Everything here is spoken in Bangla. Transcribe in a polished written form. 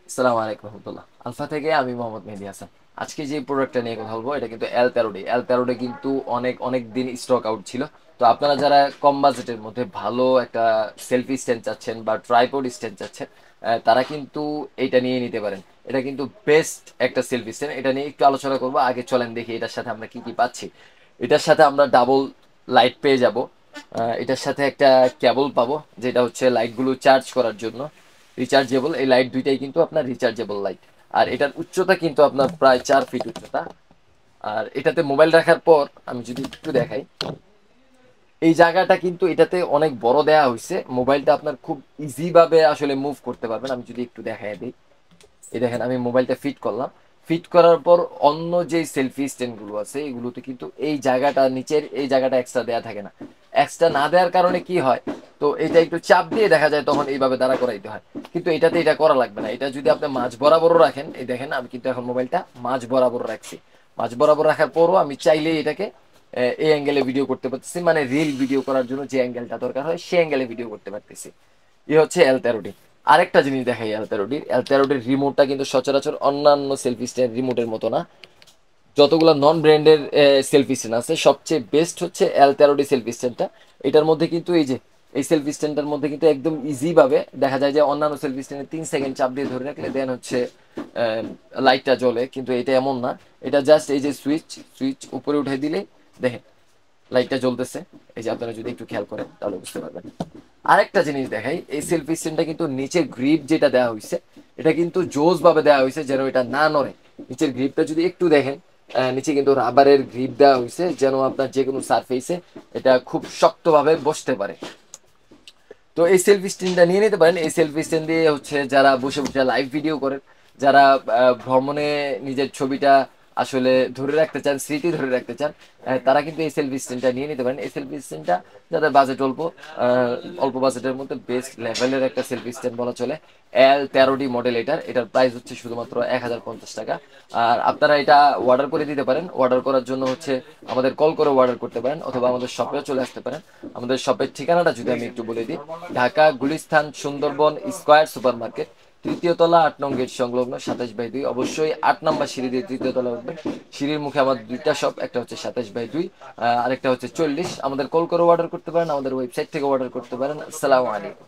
আসসালামু আলাইকুম রহমতুল্লাহ। আলফা থেকে আমি মোহাম্মদ মেহেদী হাসান। আজকে যে প্রোডাক্টটা নিয়ে কথা বলবো এটা কিন্তু এল তেরোডি কিন্তু অনেক অনেক দিন স্টক আউট ছিল। তো আপনারা যারা কম বাজেটের মধ্যে ভালো একটা সেলফি স্ট্যান্ড চাচ্ছেন বা ট্রাইপড স্ট্যান্ড চাচ্ছেন, তারা কিন্তু এটা নিয়ে নিতে পারেন। এটা কিন্তু বেস্ট একটা সেলফি স্ট্যান্ড। এটা নিয়ে একটু আলোচনা করবো। আগে চলেন দেখি এটার সাথে আমরা কি কি পাচ্ছি। এটার সাথে আমরা ডাবল লাইট পেয়ে যাব। এটার সাথে একটা কেবল পাবো, যেটা হচ্ছে লাইটগুলো চার্জ করার জন্য। রিচার্জেবল এই লাইট দুইটাই কিন্তু আপনার রিচার্জেবল লাইট। আর এটার উচ্চতা কিন্তু আপনার প্রায় 4 ফিট উচ্চতা। আর এটাতে মোবাইল রাখার পর আমি যদি একটু দেখাই, এই জায়গাটা কিন্তু এটাতে অনেক বড় দেয়া হয়েছে। মোবাইলটা আপনার খুব ইজি ভাবে আসলে মুভ করতে পারবেন। আমি যদি একটু দেখাই দিই, এই দেখেন আমি মোবাইলটা ফিট করলাম। ফিট করার পর অন্য যে সেলফি স্ট্যান্ড গুলো আছে এগুলোতে কিন্তু এই জায়গাটা, নিচের এই জায়গাটা এক্সট্রা দেয়া থাকে না। এক্সট্রা না দেওয়ার কারণে কি হয়, তো এটা একটু চাপ দিয়ে দেখা যায় তখন এইভাবে দাঁড়া করাইতে হয়। কিন্তু এটাতে এটা করা লাগবে না। এটা যদি আপনি মাঝ বরাবরও রাখেন, এই দেখেন আমি কিন্তু এখন মোবাইলটা মাঝ বরাবর রাখছি। মাঝ বরাবর রাখার পরও আমি চাইলেই এটাকে এই অ্যাঙ্গেলে ভিডিও করতে পারতেছি, মানে রিল ভিডিও করার জন্য যে অ্যাঙ্গেলটা দরকার হয় সেই অ্যাঙ্গেলে ভিডিও করতে পারতেছি। এ হচ্ছে এল তেরোটি। আরেকটা জিনিস দেখাই, এল তেরোটির রিমোটটা কিন্তু সচরাচর অন্যান্য সেলফি স্ট্যান্ড রিমোটের মতো না। যতগুলো নন ব্র্যান্ডের সেলফি স্ট্যান্ড আছে সবচেয়ে বেস্ট হচ্ছে এল তেরোটি সেলফি স্ট্যান্ডটা। এটার মধ্যে কিন্তু এই যে এই সেলফি স্ট্যান্ডটার মধ্যে কিন্তু একদম ইজি ভাবে দেখা যায় যে অন্যান্য সেলফি স্ট্যান্ডে 3 সেকেন্ড চাপ দিয়ে ধরে রাখলে দেন হচ্ছে লাইটটা জ্বলে, কিন্তু এটা এমন না। এটা জাস্ট এই যে সুইচ সুইচ উপরে উঠে দিলে দেখেন লাইটটা জ্বলতেছে। এই যে আপনারা যদি একটু খেয়াল করেন তাহলে বুঝতে পারবেন। আরেকটা জিনিস দেখাই, এই সেলফি স্ট্যান্ডটা কিন্তু নিচের গ্রিপ যেটা দেওয়া হয়েছে এটা কিন্তু জোস ভাবে দেওয়া হয়েছে যেন এটা না নড়ে। নিচের গ্রিপটা যদি একটু দেখেন, নিচে কিন্তু রাবারের গ্রিপ দেওয়া হয়েছে যেন আপনার যে কোনো সারফেসে এটা খুব শক্তভাবে বসতে পারে। তো এই সেলফি স্ট্যান্ডটা নিয়ে নিতে পারেন। এই সেলফি স্ট্যান্ড দিয়ে হচ্ছে যারা বসে বসে লাইভ ভিডিও করেন, যারা ভ্রমণে নিজের ছবিটা আসলে ধরে রাখতে চান, স্মৃতি ধরে রাখতে চান, তারা কিন্তু এই সেলফি স্ট্যান্ডটা নিয়ে নিতে পারেন। এই সেলফি স্ট্যান্ডটা যাদের বাজেট অল্প, অল্প বাজেটের মধ্যে বেস্ট লেভেলের একটা সেলফি স্ট্যান্ড বলা চলে। এল তেরোটি মডেল এটার প্রাইস হচ্ছে শুধুমাত্র 1050 টাকা। আর আপনারা এটা অর্ডার করে দিতে পারেন। অর্ডার করার জন্য হচ্ছে আমাদের কল করে অর্ডার করতে পারেন অথবা আমাদের শপেও চলে আসতে পারেন। আমাদের শপের ঠিকানাটা যদি আমি একটু বলে দিই, Dhaka Gulistan Sundarban square super market, 3য় তলা 8 নং গেট সংলগ্ন 27/2। অবশ্যই 8 নাম্বার সিঁড়ি দিয়ে 3য় তলা উঠবেন। সিঁড়ির মুখে আমার দুইটা শপ, একটা হচ্ছে 27/2, আরেকটা হচ্ছে 40। আমাদের কল করে অর্ডার করতে পারেন, আমাদের ওয়েবসাইট থেকে অর্ডার করতে পারেন। আসসালামু আলাইকুম।